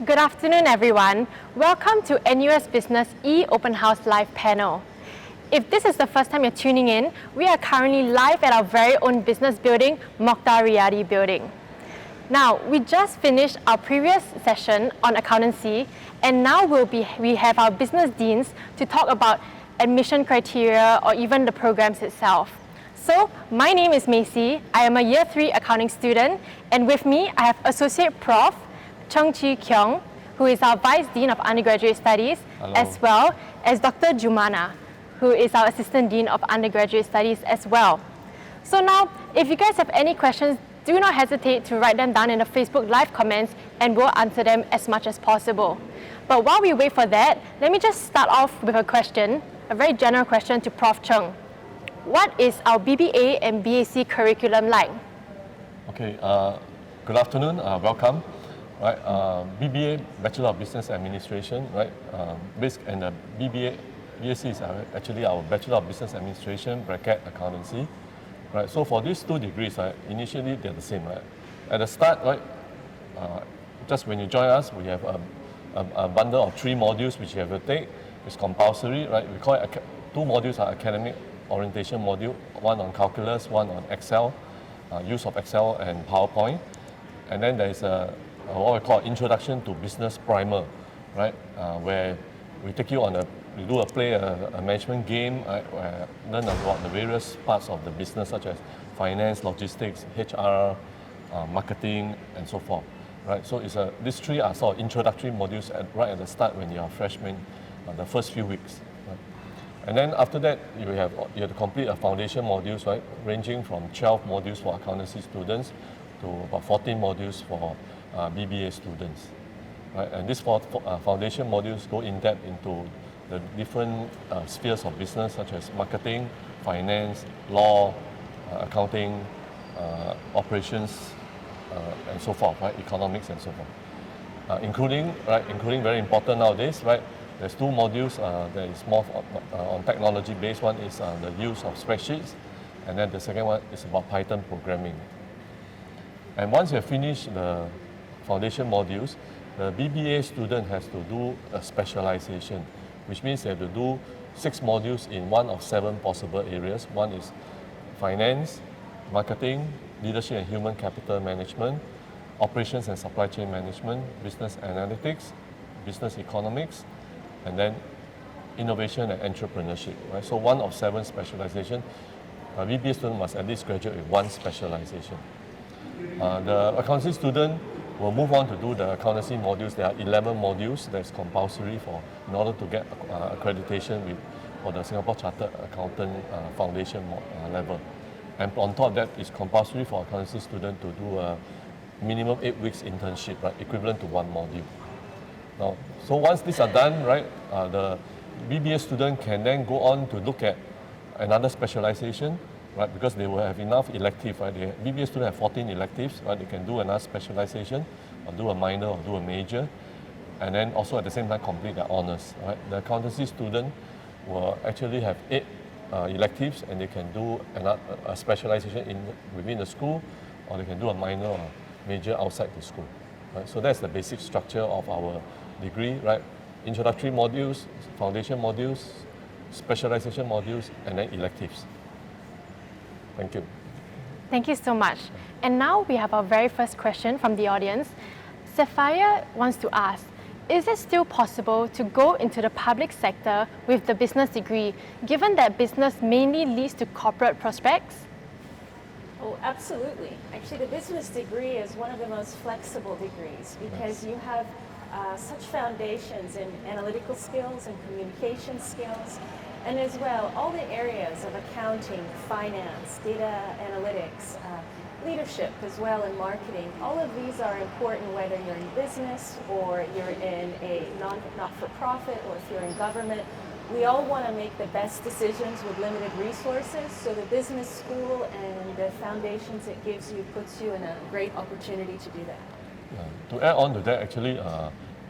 Good afternoon, everyone. Welcome to NUS Business Open House Live panel. If this is the first time you're tuning in, we are currently live at our very own business building, Mokhtar Riyadi building. Now, we just finished our previous session on accountancy, and now we have our business deans to talk about admission criteria or even the programs itself. So, my name is Macy. I am a Year 3 accounting student, and with me, I have Associate Prof. Chung Chi Kyung, who is our Vice Dean of Undergraduate Studies, Hello. as well as Dr. Jumana, who is our Assistant Dean of Undergraduate Studies as well. So now, if you guys have any questions, do not hesitate to write them down in the Facebook Live comments and we'll answer them as much as possible. But while we wait for that, let me just start off with a question, a very general question to Prof. Chung. What is our BBA and BAC curriculum like? Okay, good afternoon, welcome. Right, BBA, Bachelor of Business Administration, right, and the BAC is actually our Bachelor of Business Administration bracket accountancy, right. So for these two degrees, right, initially they're the same, right. At the start, right, just when you join us, we have a bundle of 3 modules which you have to take. It's compulsory, right. We call it two modules are academic orientation module, one on calculus, one on Excel, use of Excel and PowerPoint, and then there is what we call Introduction to Business Primer, right? Where we take you on play a management game, where learn about the various parts of the business such as finance, logistics, HR, marketing, and so forth, right? So these 3 are sort of introductory modules right at the start when you are a freshman, the first few weeks. Right? And then after that, you have to complete a foundation modules, right? Ranging from 12 modules for accountancy students to about 14 modules for BBA students, right? And these foundation modules go in depth into the different spheres of business such as marketing, finance, law, accounting, operations, and so forth, right? Economics and so forth, including very important nowadays, right? There's 2 modules that is more on technology based. One is the use of spreadsheets, and then the second one is about Python programming. And once you have finished the foundation modules, the BBA student has to do a specialization, which means they have to do 6 modules in one of 7 possible areas. One is finance, marketing, leadership and human capital management, operations and supply chain management, business analytics, business economics, and then innovation and entrepreneurship. Right? So one of 7 specialization. A BBA student must at least graduate with 1 specialization. The accountancy student will move on to do the accountancy modules. There are 11 modules that's compulsory in order to get accreditation for the Singapore Chartered Accountant Foundation level. And on top of that, it's compulsory for accountancy student to do a minimum 8 weeks internship, right, equivalent to 1 module. Now, so once these are done, right, the BBA student can then go on to look at another specialization, right, because they will have enough elective, right? The BBA students have 14 electives, right? They can do another specialization, or do a minor, or do a major, and then also at the same time complete their honors, right? The accountancy student will actually have 8 electives, and they can do a specialization within the school, or they can do a minor or major outside the school, right? So that's the basic structure of our degree, right? Introductory modules, foundation modules, specialization modules, and then electives. Thank you. Thank you so much. And now we have our very first question from the audience. Sapphire wants to ask, is it still possible to go into the public sector with the business degree, given that business mainly leads to corporate prospects? Oh, absolutely. Actually, the business degree is one of the most flexible degrees because you have such foundations in analytical skills and communication skills, and as well, all the areas of accounting, finance, data analytics, leadership as well, and marketing. All of these are important whether you're in business or you're in a not-for-profit or if you're in government. We all want to make the best decisions with limited resources, so the business school and the foundations it gives you puts you in a great opportunity to do that. To add on to that, actually,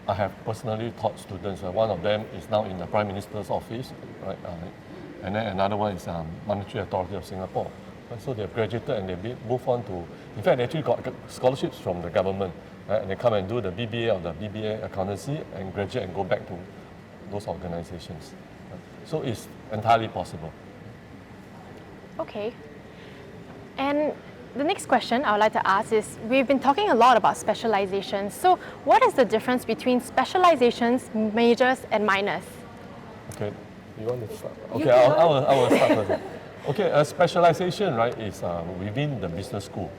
I have personally taught students. One of them is now in the Prime Minister's office, right? And then another one is Monetary Authority of Singapore. So they have graduated and they move on to, in fact, they actually got scholarships from the government right? And they come and do the BBA or the BBA Accountancy and graduate and go back to those organizations. Right? So it's entirely possible. Okay. And the next question I would like to ask is, we've been talking a lot about specializations. So what is the difference between specializations, majors and minors? Okay, you want to start? Okay, can I will start first. Okay, a specialization, right, is within the business school.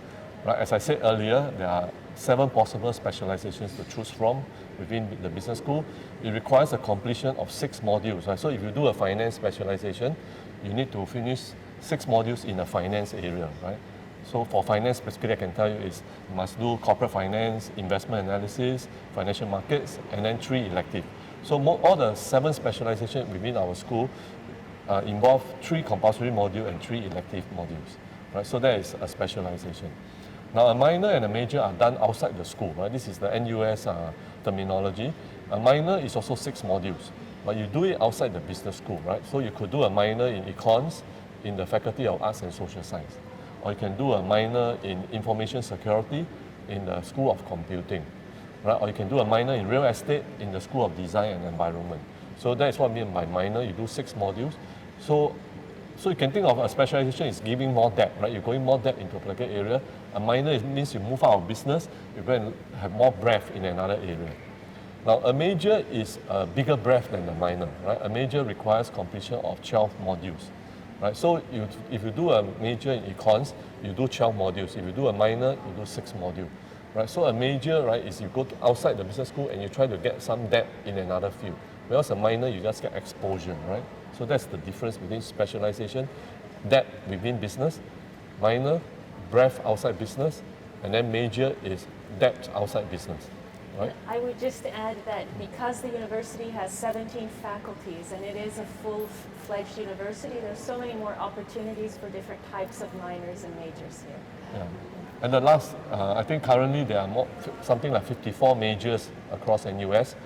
Right, as I said earlier, there are 7 possible specializations to choose from within the business school. It requires a completion of 6 modules. Right? So if you do a finance specialization, you need to finish 6 modules in the finance area, right? So for finance, specifically, I can tell you is you must do corporate finance, investment analysis, financial markets, and then 3 elective. So all the 7 specializations within our school involve 3 compulsory modules and 3 elective modules, right? So that is a specialization. Now, a minor and a major are done outside the school, right? This is the NUS terminology. A minor is also 6 modules, but you do it outside the business school, right? So you could do a minor in econs in the Faculty of Arts and Social Science, or you can do a minor in information security in the School of Computing, right? Or you can do a minor in real estate in the School of Design and Environment. So that is what I mean by minor. You do 6 modules. So you can think of a specialization is giving more depth, right? You're going more depth into a particular area. A minor means you move out of business, you go and have more breadth in another area. Now, a major is a bigger breadth than a minor, right? A major requires completion of 12 modules, right? So if you do a major in econs, you do 12 modules. If you do a minor, you do 6 modules, right? So a major, right, is you go to outside the business school and you try to get some depth in another field. Whereas a minor, you just get exposure, right? So that's the difference between specialization, depth within business, minor, breadth outside business, and then major is depth outside business, right? I would just add that because the university has 17 faculties and it is a full-fledged university, there's so many more opportunities for different types of minors and majors here. Yeah. And the last, I think currently there are something like 54 majors across NUS,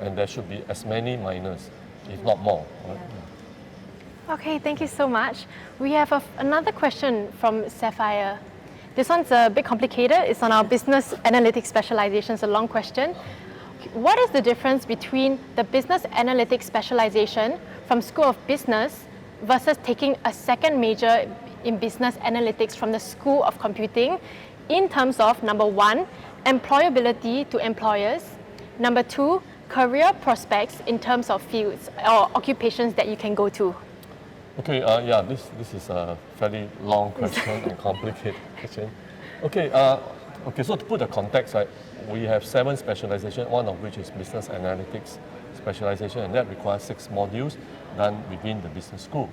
and there should be as many minors, if not more. Right? Yeah. Okay, thank you so much. We have another question from Sapphire. This one's a bit complicated. It's on our business analytics specialization. It's a long question. What is the difference between the business analytics specialization from School of Business versus taking a second major in business analytics from the School of Computing in terms of, number 1, employability to employers, number 2, career prospects in terms of fields or occupations that you can go to? Okay, yeah, this is a fairly long question and complicated question. Okay, so to put the context, right, we have 7 specializations, one of which is business analytics specialization, and that requires 6 modules done within the business school,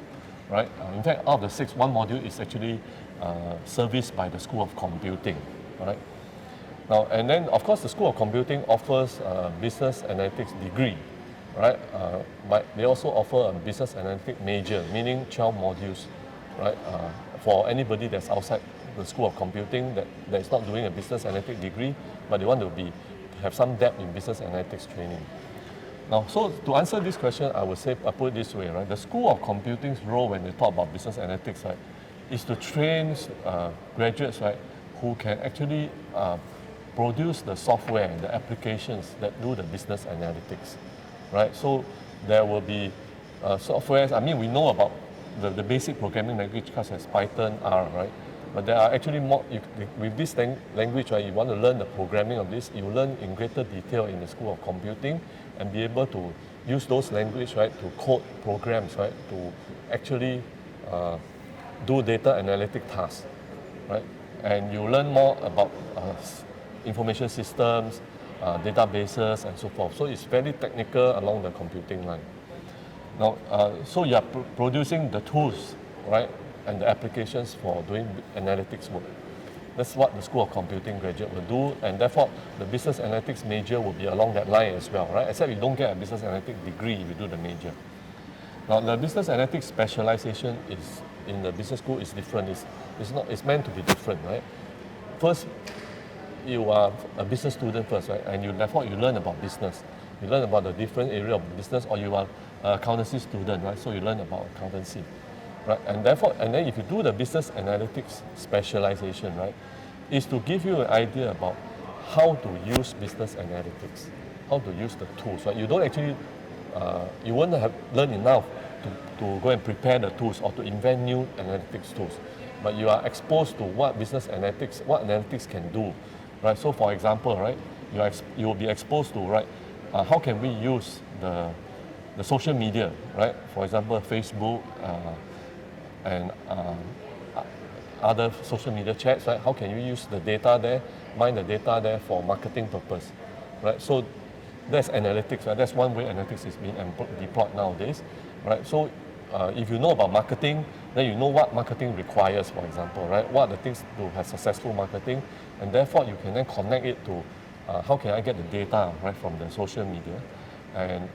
right? In fact, out of the 6, 1 module is actually serviced by the School of Computing, right? Now, and then, of course, the School of Computing offers a business analytics degree, right? But they also offer a business analytics major, meaning 12 modules, right? For anybody that's outside the School of Computing that is not doing a business analytics degree, but they want to have some depth in business analytics training. Now, so to answer this question, I would say, I put it this way, right? The School of Computing's role when they talk about business analytics, right, is to train graduates, right, who can actually produce the software and the applications that do the business analytics, right? So there will be softwares. I mean, we know about the basic programming language such as Python, R, right? But there are actually more, with this language, right, you want to learn the programming of this, you learn in greater detail in the School of Computing and be able to use those language, right, to code programs, right, to actually do data analytic tasks, right? And you learn more about information systems, databases, and so forth. So it's very technical along the computing line. Now, so you are producing the tools, right, and the applications for doing analytics work. That's what the School of Computing graduate will do, and therefore the business analytics major will be along that line as well, right? Except you don't get a business analytics degree if you do the major. Now, the business analytics specialization is in the business school is different. It's meant to be different, right? First, you are a business student first, right? And therefore you learn about business. You learn about the different area of business, or you are an accountancy student, right? So you learn about accountancy, right? And then if you do the business analytics specialization, right, is to give you an idea about how to use business analytics, how to use the tools. Right? You don't actually, you won't have learned enough to go and prepare the tools or to invent new analytics tools. But you are exposed to what business analytics, what analytics can do, right? So for example, right, you will be exposed to, right, how can we use the social media, right? For example, Facebook and other social media chats, right? How can you use the data there, mine the data there for marketing purpose, right? So that's analytics, right? That's one way analytics is being deployed nowadays, right? So if you know about marketing, then you know what marketing requires, for example, right? What are the things to have successful marketing, and therefore you can then connect it to how can I get the data, right, from the social media, and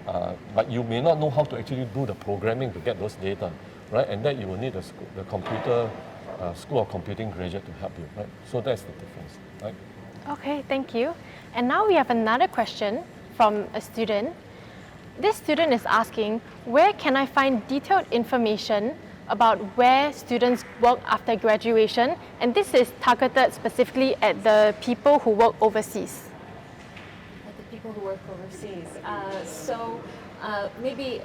but you may not know how to actually do the programming to get those data, right? And then you will need the computer school of computing graduate to help you, right? So that's the difference, right? Okay, thank you. And now we have another question from a student. This student is asking, where can I find detailed information about where students work after graduation? And this is targeted specifically at the people who work overseas. At the people who work overseas. Maybe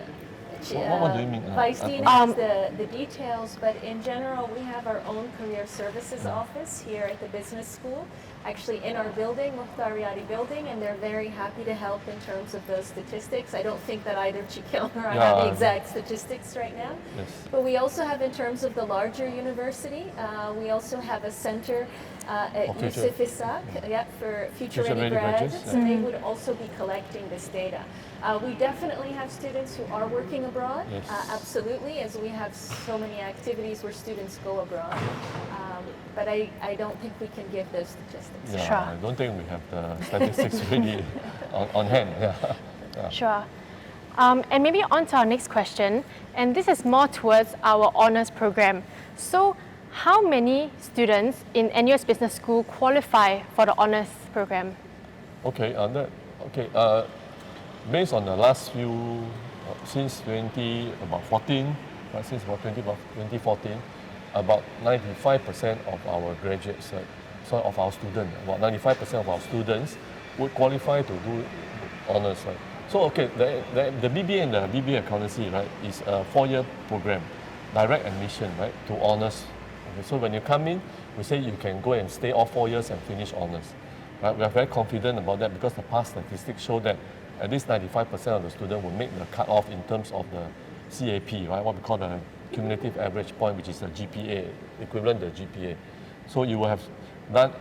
What do you mean? Vice Dean has the details, but in general, we have our own career services office here at the Business School, actually in our building, Mukhtar Riyadi building, and they're very happy to help in terms of those statistics. I don't think that either Chikil or I have the exact statistics right now. Yes. But we also have, in terms of the larger university, we also have a center at Yusuf Isak, for future-ready graduates, and they would also be collecting this data. We definitely have students who are working abroad, Yes. Absolutely, as we have so many activities where students go abroad. But I don't think we can give those statistics. Yeah, Sure. I don't think we have the statistics really on hand. Yeah. Sure. And maybe on to our next question, and this is more towards our honours program. So, how many students in NUS Business School qualify for the honours program? Okay, based on the last few, since 2014, right, since about 2014, about 95% of our graduates, of our students, about 95% of our students would qualify to do honours. Right? So, okay, the BBA and the BBA Accountancy, right, is a 4-year program, direct admission, right, to honours. Okay, so when you come in, we say you can go and stay all 4 years and finish honours. Right? We are very confident about that because the past statistics show that at least 95% of the students will make the cut-off in terms of the CAP, right? What we call the cumulative average point, which is the GPA, equivalent to the GPA. So you will have done,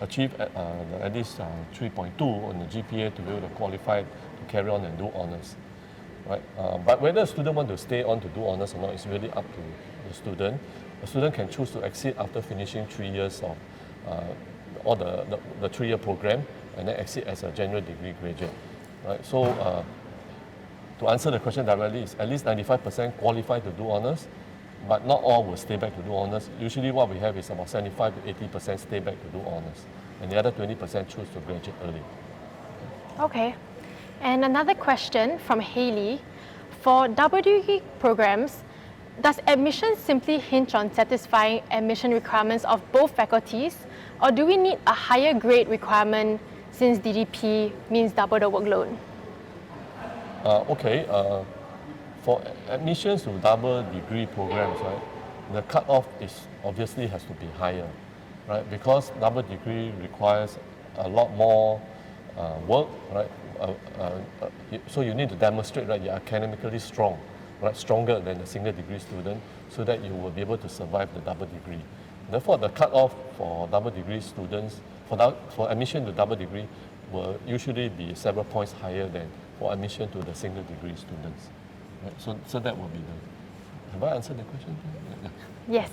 achieved at least 3.2 on the GPA to be able to qualify to carry on and do honours. Right? But whether a student wants to stay on to do honours or not is really up to the student. The student can choose to exit after finishing 3 years of all the 3-year program and then exit as a general degree graduate. Right? So to answer the question directly, is at least 95% qualify to do honours, but not all will stay back to do honours. Usually what we have is about 75 to 80% stay back to do honours, and the other 20% choose to graduate early. Okay. And another question from Haley. For double degree programs, does admission simply hinge on satisfying admission requirements of both faculties, or do we need a higher grade requirement since DDP means double the workload? For admissions to double degree programs, right, the cutoff is obviously has to be higher, right? Because double degree requires a lot more work, right? So you need to demonstrate that you're academically strong, right? Stronger than the single degree student, so that you will be able to survive the double degree. Therefore, the cutoff for double degree students, for admission to double degree, will usually be several points higher than for admission to the single degree students. Right? So that will be the. Have I answered the question? Yeah. Yes.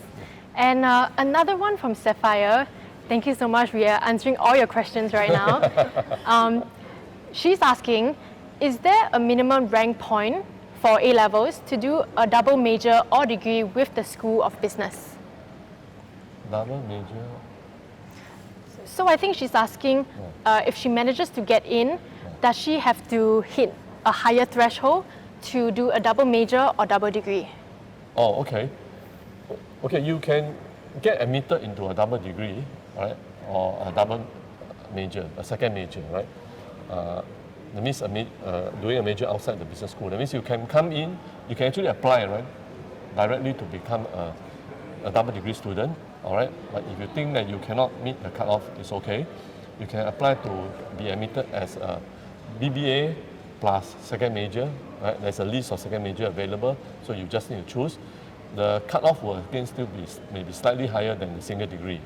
And another one from Sapphire. Thank you so much. We are answering all your questions right now. She's asking, is there a minimum rank point for A-levels to do a double major or degree with the School of Business? Double major? So I think she's asking if she manages to get in, does she have to hit a higher threshold to do a double major or double degree? Oh, okay. Okay, you can get admitted into a double degree, right? Or a double major, a second major, right? That means doing a major outside the business school. That means you can come in, you can actually apply, right, directly to become a double degree student, all right? But if you think that you cannot meet the cutoff, it's okay. You can apply to be admitted as a BBA plus second major, right? There's a list of second major available, so you just need to choose. The cutoff will again still be maybe slightly higher than the single degree,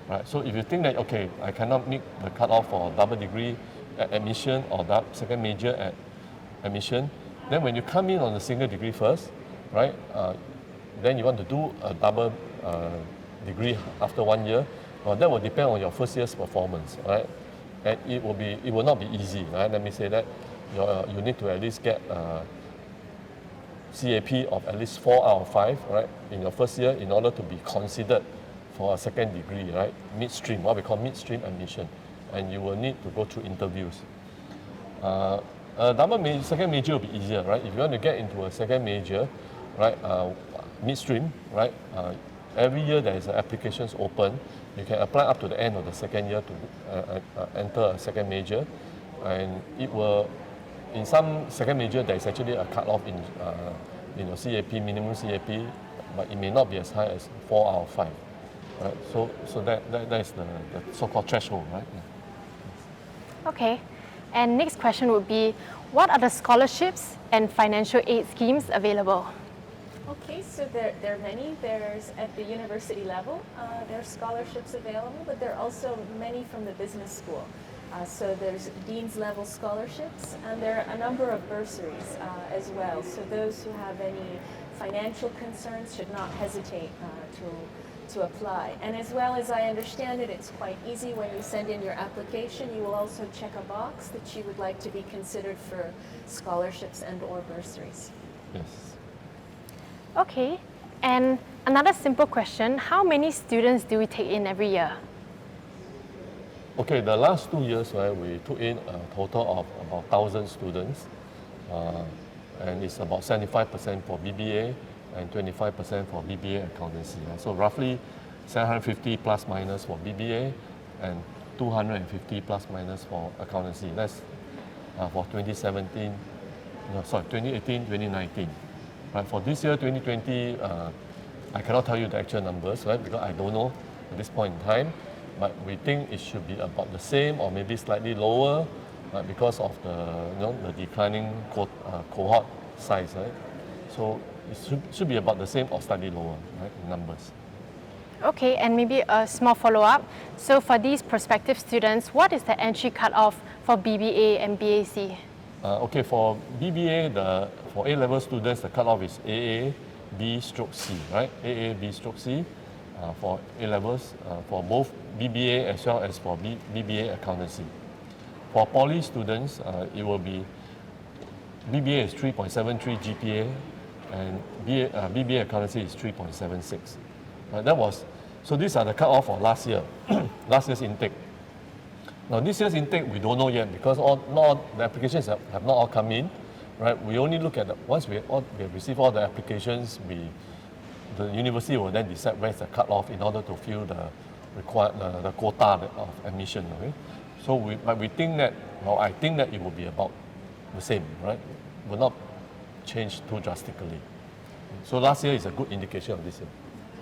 right? So if you think that, okay, I cannot meet the cutoff for double degree at admission or second major at admission, then when you come in on the single degree first, right, then you want to do a double degree after 1 year, that will depend on your first year's performance, right? And it will not be easy, right? Let me say that you need to at least get CAP of at least 4 out of 5, right, in your first year in order to be considered for a second degree, right? Midstream, what we call midstream admission, and you will need to go through interviews. Second major will be easier, right? If you want to get into a second major, right, midstream, right, every year there is applications open. You can apply up to the end of the second year to enter a second major, and it will, in some second major there is actually a cutoff in CAP, minimum CAP, but it may not be as high as 4 out of 5. Right? So that is the so-called threshold, right? Yeah. Okay. And next question would be, what are the scholarships and financial aid schemes available? Okay, so there are many. There's at the university level, there are scholarships available, but there are also many from the business school. So there's dean's level scholarships, and there are a number of bursaries as well. So those who have any financial concerns should not hesitate to apply. And as well as I understand it, it's quite easy when you send in your application. You will also check a box that you would like to be considered for scholarships and or bursaries. Yes. Okay. And another simple question, how many students do we take in every year? Okay, the last 2 years, right, we took in a total of about 1,000 students, and it's about 75% for BBA and 25% for BBA accountancy. Right? So roughly 750 plus minus for BBA and 250 plus minus for accountancy. That's for 2018, 2019. Right, for this year, 2020, I cannot tell you the actual numbers, right, because I don't know at this point in time. But we think it should be about the same or maybe slightly lower, because of the declining cohort size, right? So it should be about the same or slightly lower, right, in numbers. Okay, and maybe a small follow-up. So for these prospective students, what is the entry cutoff for BBA and BAC? Okay, for BBA, for A-level students, the cutoff is AA, B/C, right? AA, B/C. For A-levels, for both BBA as well as for BBA accountancy. For poly students, it will be BBA is 3.73 GPA and BBA accountancy is 3.76. So these are the cutoff for last year, last year's intake. Now this year's intake we don't know yet because not all the applications have not all come in, right? We only look at once we have received all the applications, the university will then decide where's the cutoff in order to fill the quota of admission. Okay? So we think that, I think that it will be about the same, right? Will not change too drastically. So last year is a good indication of this year.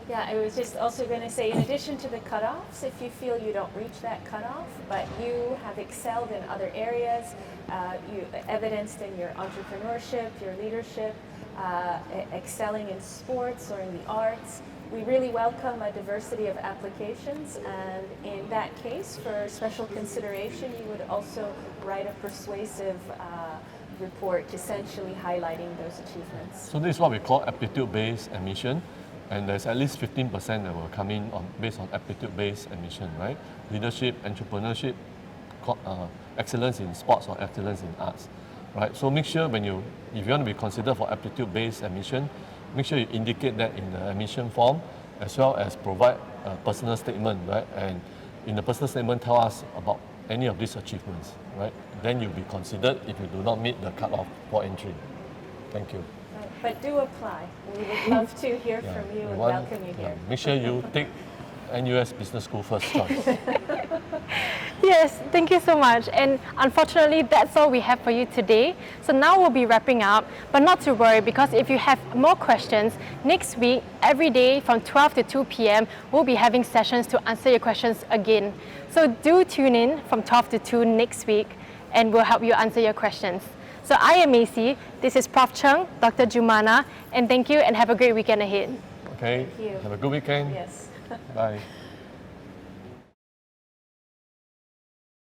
Yeah, I was just also going to say, in addition to the cutoffs, if you feel you don't reach that cutoff, but you have excelled in other areas, you evidenced in your entrepreneurship, your leadership, excelling in sports or in the arts, we really welcome a diversity of applications, and in that case, for special consideration, you would also write a persuasive report essentially highlighting those achievements. So this is what we call aptitude-based admission, and there's at least 15% that will come in based on aptitude-based admission, right? Leadership, entrepreneurship, excellence in sports or excellence in arts. Right, so make sure if you want to be considered for aptitude-based admission, make sure you indicate that in the admission form, as well as provide a personal statement, right? And in the personal statement, tell us about any of these achievements, right? Then you'll be considered if you do not meet the cutoff for entry. Thank you. But do apply. We would love to hear from you and welcome you here. Make sure you take NUS Business School first choice. Yes, thank you so much. And unfortunately, that's all we have for you today. So now we'll be wrapping up, but not to worry, because if you have more questions, next week, every day from 12 to 2 p.m., we'll be having sessions to answer your questions again. So do tune in from 12 to 2 next week, and we'll help you answer your questions. So I am Macy, this is Prof. Chung, Dr. Jumana, and thank you and have a great weekend ahead. Okay, Thank you. have a good weekend. Yes. Bye.